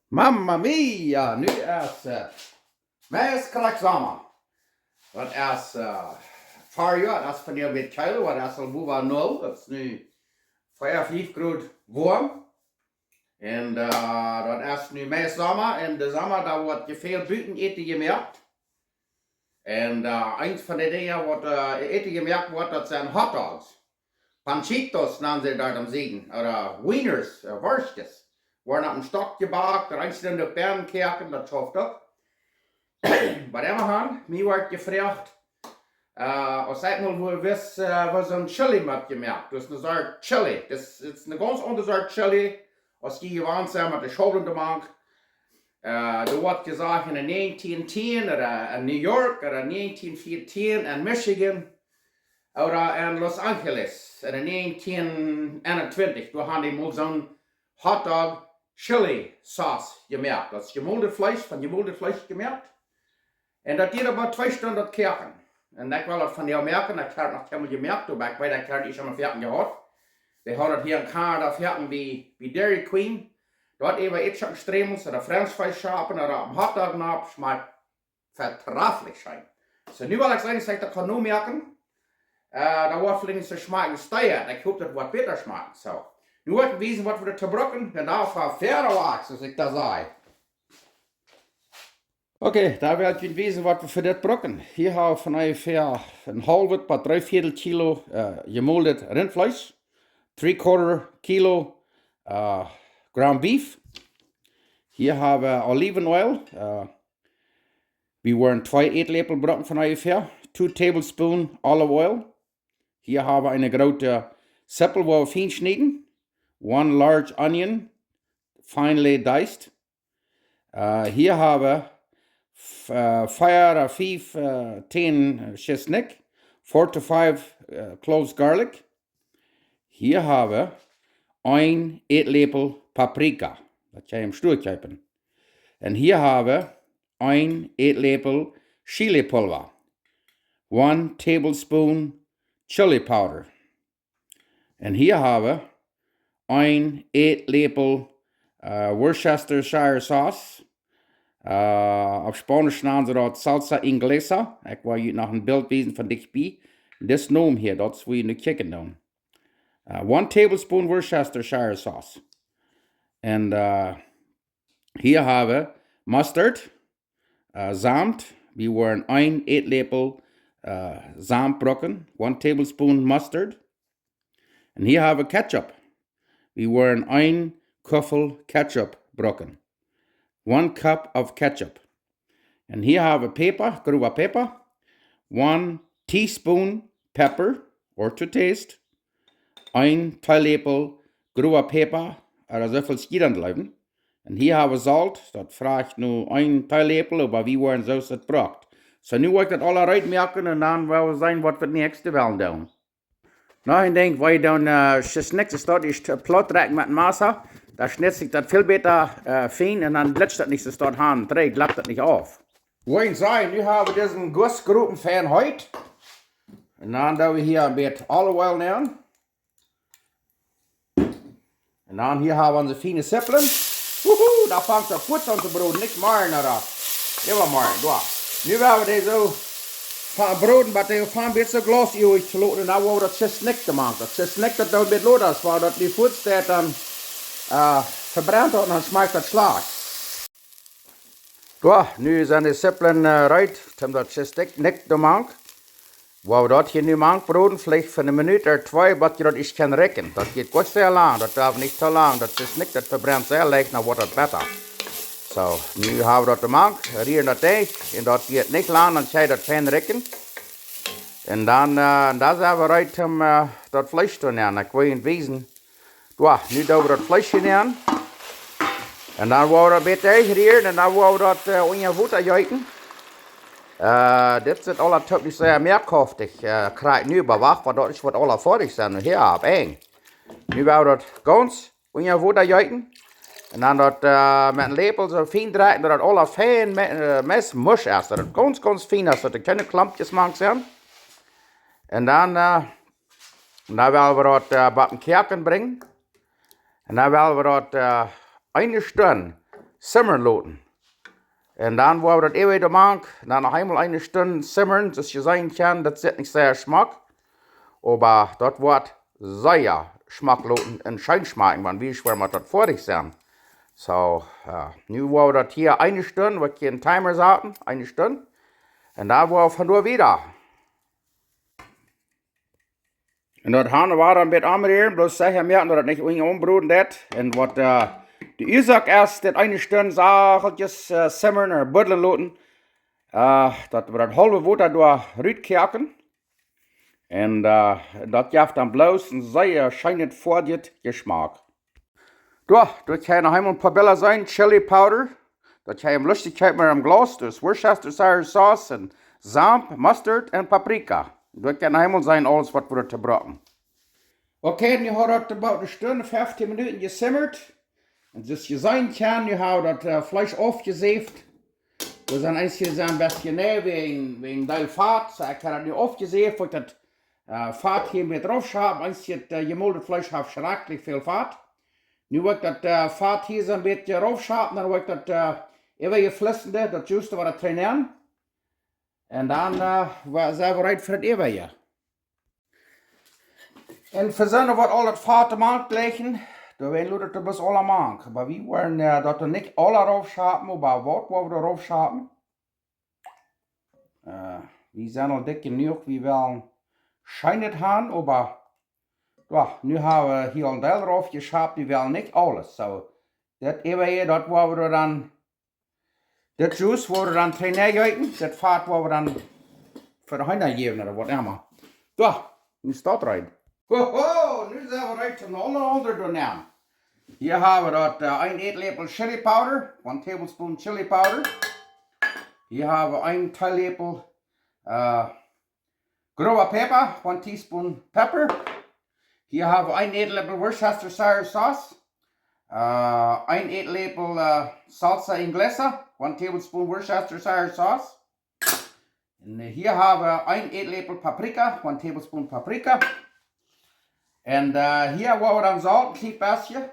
Mamma mia, nu is mes kraksama. Dat is 4 jaar, dat is van jou met kilo, wat is al boven 0. Dat is nu 5 graden warm. En dat is nu mes zomer. En de zomer, daar wordt je veel buiten eten gemerkt. En een van de dingen wat eten gemerkt wordt, dat zijn hotdogs. Panchitos nennen ze daar am Süden. Oder Wieners, worstjes. Worden op een stok gebakt, reinst in de Bärenkerken, dat schafft ook. Bei dem Hand, mir wird gefragt, als seit mal, wo ihr wisst, was so ein Chili mit gemerkt. Das ist eine Sorte Chili. Das ist eine ganz andere Sorte Chili, als die gewohnt sind mit der Schaufeln gemacht. Da wird gesagt, in 1910 oder in New York oder 1914 in Michigan oder in Los Angeles in 1921. Da haben die mal so ein Hotdog Chili Sauce gemerkt. Das ist gjemuldet Fleisch, von gjemuldet Fleisch gemerkt. En dat deed about 2 Stunden kerken. En ik wil het van jou merken, dat heb ik nog helemaal gemerkt, toen ik bij dat kerk is aan mijn verken gehad. Die hadden hier een kaart af verken bij Dairy Queen. Dort even iets aan stremels, oder French fries schapen, oder am Hotdog nab, schmeckt vertraglich sein. So, nu wil ik zeggen, dat ik dat kan nu merken. Da wordt vielleicht so schmecken gesteuert. Ich hoffe, das wird besser schmecken. So. Nu wird ich wissen, was wir da zu brocken, und da war Pferdewachs, als ich da sage. Okay, da werdet ihr wissen, was wir für das brocken. Hier haben wir von ungefähr ein halbes bis 3/4 Kilo gjemuldet Rindfleisch, 3/4 Kilo ground beef. Hier haben wir Olivenöl. Wir wollen 2 Äteläppel brocken von ungefähr, 2 Tablespoon Olive Oil. Hier haben wir eine grote Zippel, wo wir fein schneiden. 1 large onion, finely diced. Hier haben wir 4 oder 5 täne schisnick, 4 to 5 cloves garlic. Hier haben wir 1 äteläppel paprika. Dat ga je hem stoerkijpen. En hier haben wir 1 äteläppel chilli-Pulver. 1 tablespoon chili powder. En hier haben wir 1 äteläppel worcestershire sauce. Op Spanisch nennen ze dat salsa inglesa. Ik wil je nog een beeld wijzen van dichtbij. Dit noem hier, dat is hoe je nu kijken doen. 1 tablespoon worcestershire sauce. En hier hebben we mustard, samt. We worden 1 äteläppel samt brokken. 1 tablespoon mustard. En hier hebben we ketchup. We worden 1 kuffel ketchup brokken. 1 cup of ketchup. And here I have a pepper, grobe pepper. 1 teaspoon pepper, or to taste. 1 teeläppel grobe pepper, oder so viel Skieren bleiben. And here I have a salt, dat vraagt nu 1 teeläppel, aber wie worden zo het braucht. So nu wil ik dat alle uitmerken en dan wil we zijn wat we het nächste willen doen. Nou, ik denk, wij doen schisnick, dat is plautdietsch met massa. Da schnitzt sich das viel besser fein und dann glitscht das nicht so dort Hand, trägt, klappt das nicht auf. Wollen sein, nu haben wir diesen Gussgruppen heute. Und dann da wir hier ein bisschen Olive Oil nehmen. Und dann hier haben wir unsere feine Zippeln. Da fängt der Putz an zu broden, nicht morgen oder übermorgen. Da. Nu werden wir die so broden, aber die fangen ein bisschen Glas übrig zu lassen. Und dann wollen wir das schisnick gemacht. Das schisnick, das dauert ein bisschen los, weil das die Putz, der dann verbrannt hat und dann schmeckt das Schlag. Ja, nu zijn de Zippeln uit. Toen dat schisnick gemaakt. Waar we dat hier nu maken, broden, vielleicht für eine Minute oder 2, wat je dat is kan rekken. Dat geht gut sehr lang, dat darf nicht zu lang. Dat schisnick, dat verbrannt sehr leicht, dan wordt het beter. So, nu hebben we dat gemaakt, rieren dat dicht. En dat geht nicht lang, dan ga je dat fijn rekken. En dan zijn we uit om dat vlees te nemen. Ik wil je wezen. Ja, nu doen we dat vleesje in. En dan worden we dat een beetje uitgereden en dan worden we dat onder je voeten juiten. Dit zit alle typisch meerkrachtig. Krijg nu bewacht, want dat is wat alle fertig zijn. Hier op één. Nu worden we dat ganz onder je voeten juiten. En dan dat met een lepel zo fijn draaien, dat het alle fijn mes mush is. Dat het ganz fijn is, dat er keine klampjes maken zijn. En dan willen we dat bij een kerken brengen. En dan willen we dat 1 Stunde simmern lassen. Und dann, wo wir das ewig machen, dann noch einmal eine Stunde simmern, dass je sein kann, das ist nicht sehr Geschmack. Aber das wird sehr schmacklos und schön schmecken, wenn wir schwer mal das vor dich sehen. So, nu wollen wir das hier eine Stunde, wir können Timer sagen, eine Stunde. Und dann wollen wir von nur wieder. Und das haben wir dann mit anrühren, bloß sicher merken, dass das nicht irgendwie umbrüten das. Und was die Ursache ist, das eine Stunde sageltjes simmern oder buddeln lassen, dass wir das halbe Wasser durch rütkerken. Und das gibt dann bloß einen sehr schönen vordiet Geschmack. Da kann noch einmal ein paar Bilder sein, Chili Powder. Das kann Lustigkeit mit einem Glas, das ist worcestershire Sauce und Samt, Mustard und Paprika. Das kann noch einmal sein, alles, was wir zu brauchen. Okay, nu hat das about eine Stunde, 15 Minuten gesimmert. Und das je sein kann, nu haben das Fleisch aufgesäft. Wir sind eigentlich ein bisschen näher wegen der Fahrt. So, ich habe das nicht aufgesäft, weil das Fahrt hier mit drauf schaben. Eigentlich das gemuldet Fleisch hat schrecklich viel Fahrt. Nu wird das Fahrt hier so ein bisschen raufschaben, dann wird das ewige Flissende, das Juice, was das trainieren. Und dann war es bereit für das ewige. Und für so wird all das Fahrt am Markt legen, da werden wir das bis alle machen. Aber wir wollen das nicht alle raufschaben, aber was wollen wir raufschaben? Wir sind noch dick genug, wir wollen scheinet haben, aber ja, nu haben wir hier ein Teil drauf geschabt, wir wollen nicht alles. So, das ewige, das wollen wir dann, das Juice wollen wir dann trainieren, das Fahrt wollen wir dann für die Hände geben oder was immer. Ja, nu steht rein. Hoho, nu sind wir recht zum anderen nehmen. Hier haben wir das 1 Äteläppel Chili Powder, 1 Tablespoon Chili Powder. Hier haben wir 1 Teeläppel grobe Pepper, 1 Teaspoon Pepper. Hier haben wir 1 Äteläppel Worcestershire Sauce, 1 Äteläppel salsa inglesa, 1 Tablespoon Worcestershire Sauce. Und hier haben wir 1 Äteläppel Paprika, 1 Tablespoon Paprika. Und hier wollen wir dann Salt, ein kleines bisschen.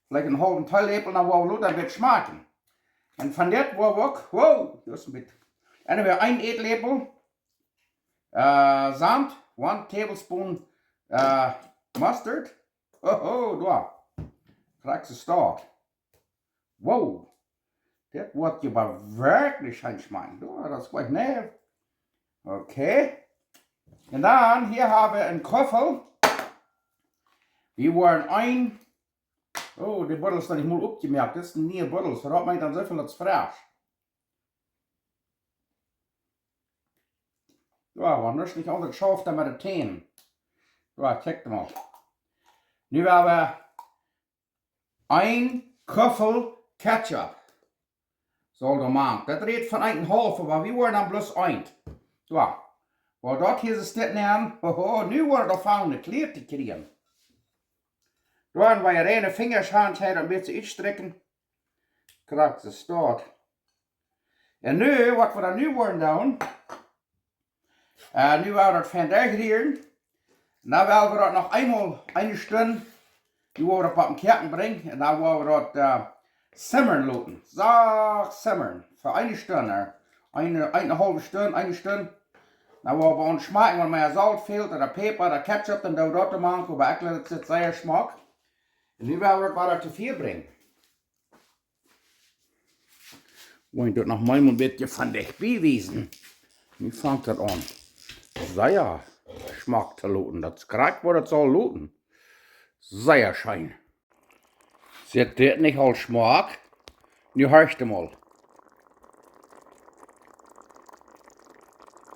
Vielleicht einen halben Teeläppel, dann wollen wir dann wird schmecken. Und von dem wollen wir auch, wow, das ist mit. Und wir 1 Äteläppel Samt, 1 Tablespoon Mustard. Oh, da. Kriegst du Start. Wow. Das wird aber wirklich schön schmecken. Das ist gleich näher. Okay. Und dann, hier haben wir einen Kuffel. Wir wollen oh, die Buddel ist noch nicht mal abgemerkt. Das ist ein neuer Buddel. So hat man dann so viel, das frisch. Ja, wir müssen nicht alles scharf mit den Tänen. Ja, check mal. Nu haben wir 1 Kuffel Ketchup. Soll der machen. Das redet von 1,5, aber wir wollen dann bloß 1. Ja. Weil dort hier ist das nehmen. Oh, nu wollen wir da vorne Kleid kriegen. Da haben wir eine reine Fingerschand, ein bisschen einstrecken. Kriegt es dort. Und nu, was wir dann nu wollen tun, nu wollen wir das von der rühren. Dann wollen wir das noch einmal eine Stunde, nu wollen wir das auf den Kerken bringen. Und dann wollen wir das simmern lassen. So, simmern. Für eine Stunde. Eine halbe Stunde, eine Stunde. Dann wollen wir uns schmecken, wenn mehr Salz fehlt, oder Päppa, oder Ketchup, dann da das machen, aber eigentlich das ist sehr Geschmack. Und nu wollen wir das zu viel bringen. Wollen wir das noch mal ein bisschen von dich beweisen. Wie fängt das an? Sehr Geschmack zu luten. Das kriegt, wo das soll luten. Sehr schön. Seht das nicht als Geschmack? Nu hörst du mal.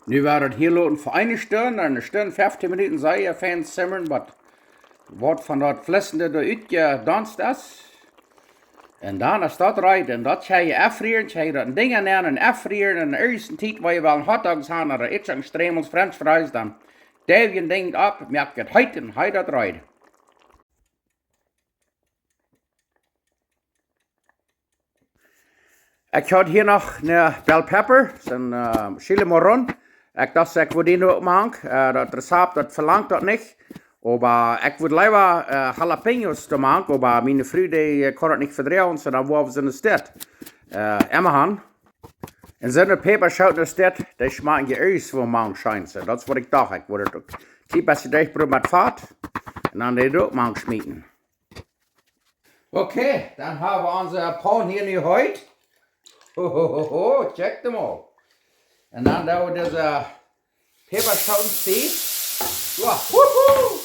Nu werden das hier luten für eine Stunde, 15 Minuten, sehr fein simmern, was von dort Flissende da uitgedanst ist. Und dann ist das rein, und das kann je affrieren, kann je dat Ding nemen en affrieren, en de eerste tijd waar je wel een hotdogs gaan, oder iets aan stremels, French fries, dan deel je een ding ab, merkt het heit en heit dat rein. Ik had hier nog een bell pepper, een chili marron. Ik dacht, ik wil die nu ook maken. Dat recept dat verlangt dat niet. Aber ich würde lieber Jalapenos da machen, aber meine Frau, die kann das nicht verdrehen, so dann wollen wir sie in der Stadt. Immer haben. Und so eine Peper schaut in der Stadt, die schmecken ja erst, wo man scheint. So, das ist, was ich dachte. Ich würde die beste Durchbrot mit Fahrt und dann die dort mal schmieden. Okay, dann haben wir unser Pan hier nicht heute. Hohoho, check them mal. Und dann da wir diese Peperschauten ziehen. Ja, wuhu!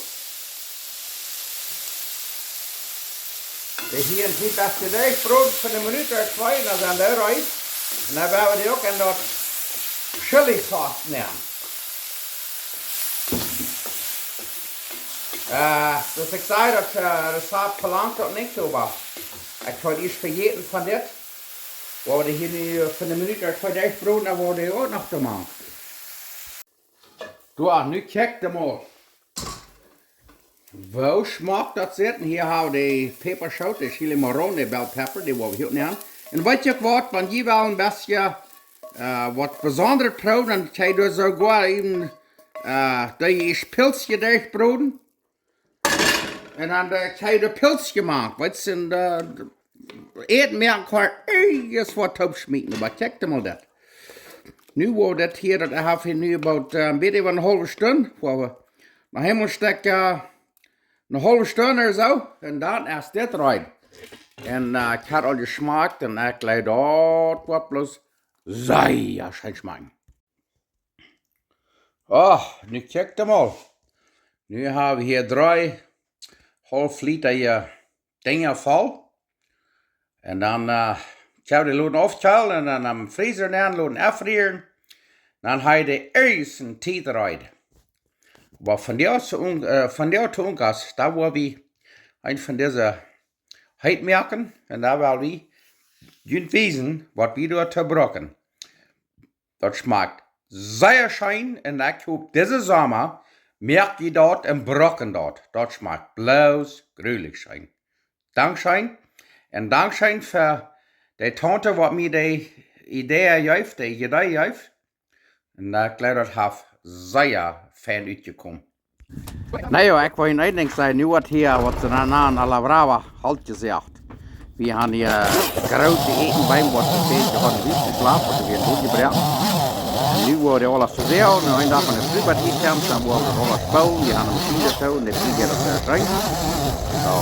Die hier in die beste Durchbrot für eine Minute oder zwei, dann sind wir rein. Und dann werden wir die auch in dort Chili-Sauce nehmen. Dus ik zei dat de saap verlangt dat niet, maar ik ga iets vergeten van dit. We worden hier nu voor een minuut of 20 brood, dan worden we ook nog te maken. Doe, nu kijk je maar. Wo schmeckt dat zitten? Hier hebben we de peperschout, de chili marron, de bell pepper, die willen we hier nemen. En weet je wat, wanneer je wel een beetje wat bijzonder proeft, dan kan je zo gewoon even dat je pilsje durchbroden. En dan kan je de pilsje maken, weet je, en eten merken kan ergens wat opschmieten, maar kijk dan maar dat. Nu wordt dat hier, dat heb je nu about een beetje van een halve stunde, waar we nog helemaal stekken, een halve stunde of zo, en dan is dit eruit. En ik had al gesmaakt en ik leid dat wat plus zeer schijn smaken. Oh, nu kijk dan maar. Nu hebben we hier 3,5 liter dingen vol. En dan kan je de loten afschalen en dan am vriezer nemen, loten afvrieren. Dan heb je de eerste tijd eruit. Maar van jou te ongas, daar wil we een van deze heet merken. En daar wil we jullie wijzen wat we door te brokken. Dat smaakt zeer schijn en ik hoop deze zomer merk je dat en brokken dat. Dat smaakt bloos, gruwelijk schijn. Dankzij. En dankzij voor de tante wat mij de idee heeft, de idee heeft. En ik geloof dat heeft zeer fijn uitgekomen. Nou, ik wil je één ding zeggen, nu wat hier, wat ze dan aan alla brava halt gezegd. We hebben hier grote eten bij wat we feestje van de wies geslapen, wat we weer goed gebracht. En nu worden alles verzeld, en een dag van de fruit die komt, dan worden we alles bouwen, die gaan een machine zo, en dan zie je dat ze erin. Zo.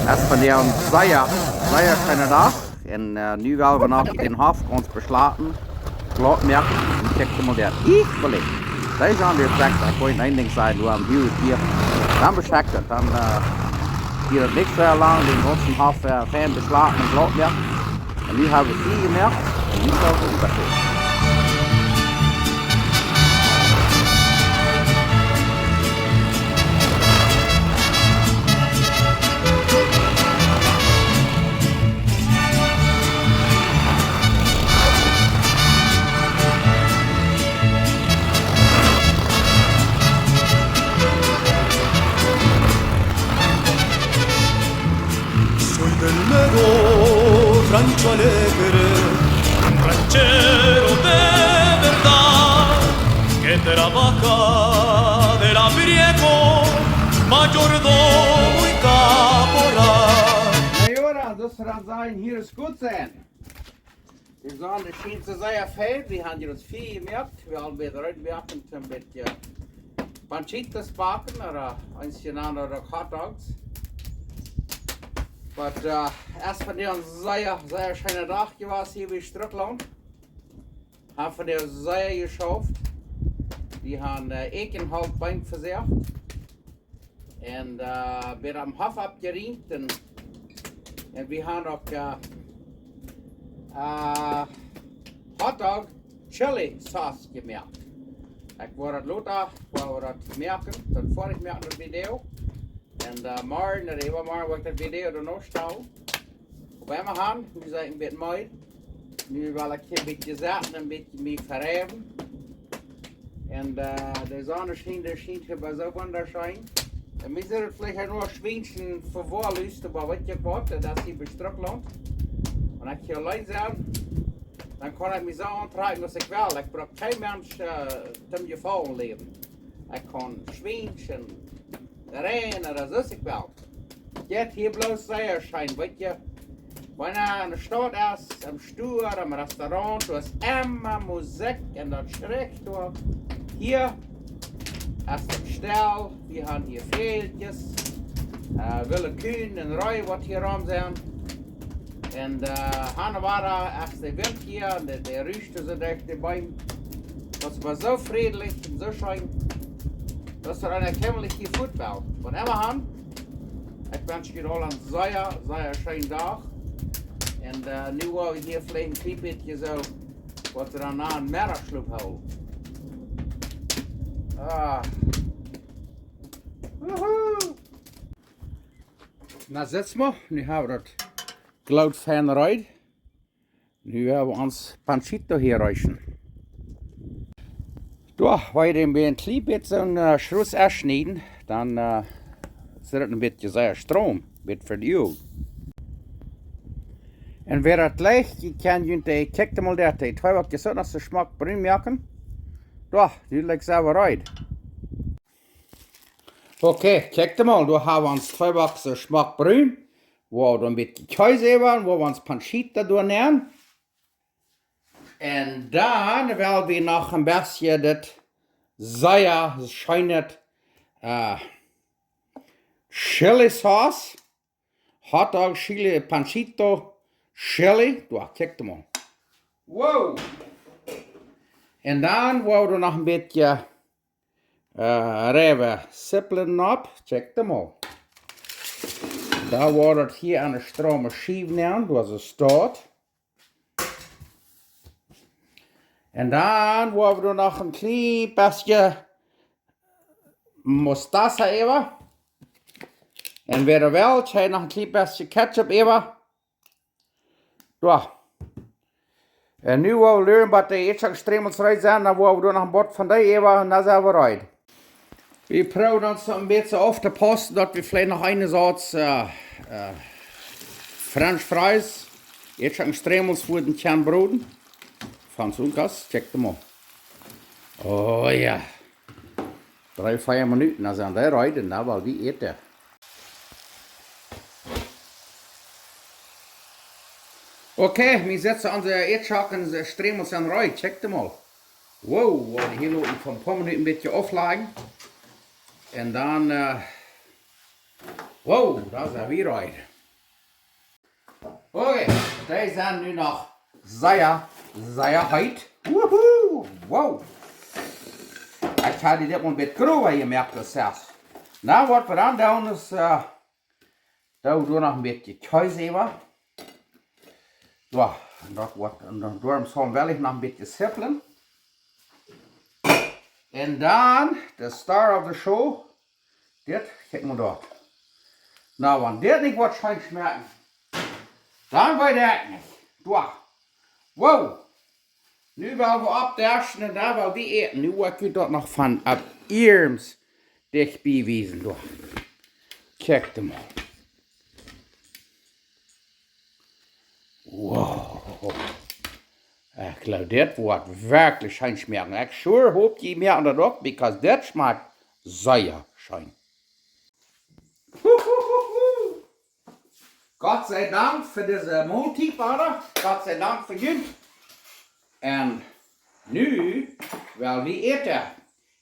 Dat is van die een zeer schöne dag. En nu willen we nog in Hof ons beslaten, klaar merken, en kijk maar dat ik verlicht. Dat is aan de plek, ik wil je één ding zeggen, we hebben hier, dan beschakt het, dan hier het niks veel lang, den ganzen Hof fijn beslaten en klaar merken. En nu hebben we 4 gemerkt, en nu gaan we übergehen. Rancho alegre, un ranchero de verdad, que trabaja de labriego, mayordomo y caporal. Na ja, das soll sein, hier ist gut sein. Wir sahen, das schien zu sehr viel, wir haben hier uns viel gemerkt, wir haben wieder reinmerken, ein bisschen Panchitos backen oder eins oder Hot Dogs. Aber erst von der sehr schönen Tag gewesen hier bei Strickland. Haben von der sehr geschafft. Wir haben Ekenhalb Bein versorgt. Und wir haben Hof abgeriemt. Und wir haben auch Hotdog Chili Sauce gemerkt. Ich wollte das merken, dann vor ich merken das Video. En morgen, dat overmorgen wil ik dat video er nog staan. Op mijn hand, nu zijn een beetje mooi. Nu wil ik een beetje zetten, een beetje meer verheven. En de zon schijnt hier zo wunderschön. En we zullen vielleicht nur Schweinchen verwahrlosen, aber weet je wat, dat is hier bij Strickland. En als ik hier alleen zijn, dan kan ik me zo aantrekken als ik wil. Ik brauche geen mens te gevallen leven. Ik kan Schweinchen, rein, das ist ich wel. Jetzt hier bloß sehr schein, weet je. Wenn er in der Stadt ist, am Stuhl, am Restaurant, du hast immer Musik und das schreckt du. Hier ist das Stall, wir haben hier Feldjes, wilde Kühen und Reu, was hier rum sind. Und Hanawara ist der Wind hier und der riecht so durch die Bäume. Das war so friedlich und so schön, dass er eine kämmerliche Futwelt. Von immer an, ich wünsche dir alle einen sehr schönen Tag. Und nu wollen wir hier vielleicht ein klein beetje so, wat er aan een middagschloep houdt. Woehoe! Nou zitten we, nu hebben we dat glout fijn eruit. Nu hebben we ons Panchito hier reichen. Doch, weil wir den ein klein bisschen so einen Schruss erschneiden, dann zit het een beetje sehr stroom, wird verduwd. En wer het leicht, je kan je kijk mal dat, die twee wat je zo als de smaak bruin maken. Doch, die lijkt zelf uit. Oké, kijk mal, daar hebben we ons twee wat de smaak bruin. Waar we een beetje kaas hebben, waar we ons Panchito doornemen. En dan willen we nog een beetje dat sehr schönes chili sauce. Hot dog chili Panchito. Chili, du kijk mal. Wow! En dan wou we nog een beetje Grote Zippel op. Check mal. Daar wordt het hier aan de strome schijf nemen, zoals het staat. En dan wou we nog een klein beetje Mustache hebben. En weer wel, nog een klein beetje ketchup hebben. Ja. En nu willen we leren wat de eetzaakstremels eruit zijn, dan willen we nog een bord van die even en dan zijn we eruit. We proberen ons een beetje af te passen, dat we vielleicht nog een soort French fries, eetzaakstremels voor de kernbroden. Van zo'n kast, check hem op. Oh ja. 3-4 minuten, dan zijn we eruit en dan willen we eten. Okay, wir setzen unsere Erdschaukeln Stremels an rein. Checkt mal. Wow, wir hier noch von ein paar Minuten ein bisschen auflagen. Und dann, wow, da ist er wieder rein. Okay, die sind nu noch sehr heiß. Wuhu, wow. Ich hatte das mal ein bisschen gröber gemerkt, das erst. Na, was wir dann tun, ist, da noch ein bisschen Käse. Ja, en dan daarom wil ik nog een beetje sippelen. En dan, de star of the show, dit, kijk maar daar. Nou, wanneer dit niet wat schijnt smaken, dan weet ik niet. Door. Wow. Nu willen we opderschen en dan willen we eten. Nu wil ik dat nog van op Irms dichtbij wezen. Door. Kijk hem maar. Wow. Ich glaube, das wird wirklich schön schmecken. Ich sure hope die merken das auch, because das schmeckt sehr schön. Gott sei Dank für diese Multi, oder? Gott sei Dank für ihn. Und nu wollen wir eten.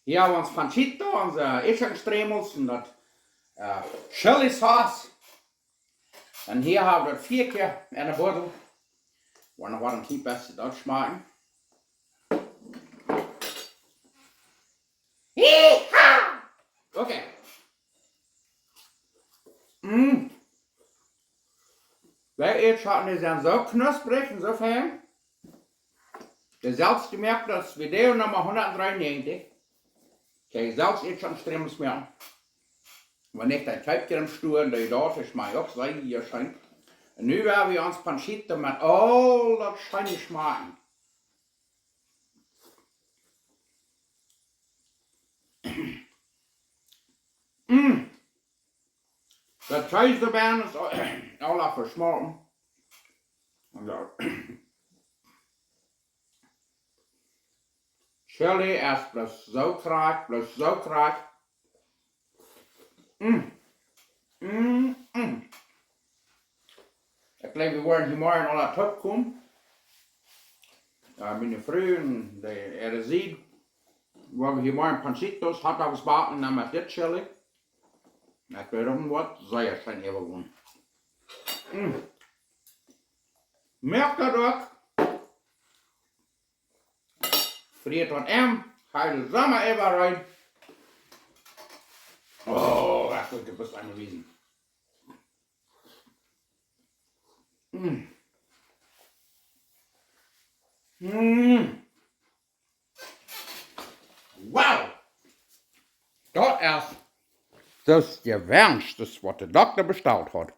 Hier haben wir uns Panchito, unsere Eschenstremels und das Chili Sauce. Und hier haben wir 4 keer in der Bottle. Waar nog wat een klein beetje dat smaken. Oké. Wij Eetschatten die zijn zo knusprig en zo fijn. Je zelfs gemerkt dat video nummer 193. Kijk, zelfs Eetschattenstremels meer. Wanneer ik dat kuipje am Stuhl, die dort ist mij ook sehr hier schön. En nu werden wir uns Panchito met al dat schöne smaken. Dat Käse erbij is al versmolten. Chili is plus zo kraak. Ich glaube, wir wollen hier morgen alle top kommen. Meine Freunde, die sieht, wo wir hier morgen Panchitos, Hot Dogs backen, dann mit das chili. Ich will irgendwas sehr schön überwohnen. Merkt ihr doch? Friert und heile Sommer über rein. Oh, ach gut, du bist eine Wiesen. Wow! Das ist das Gewärmstes, was der Doktor bestellt hat.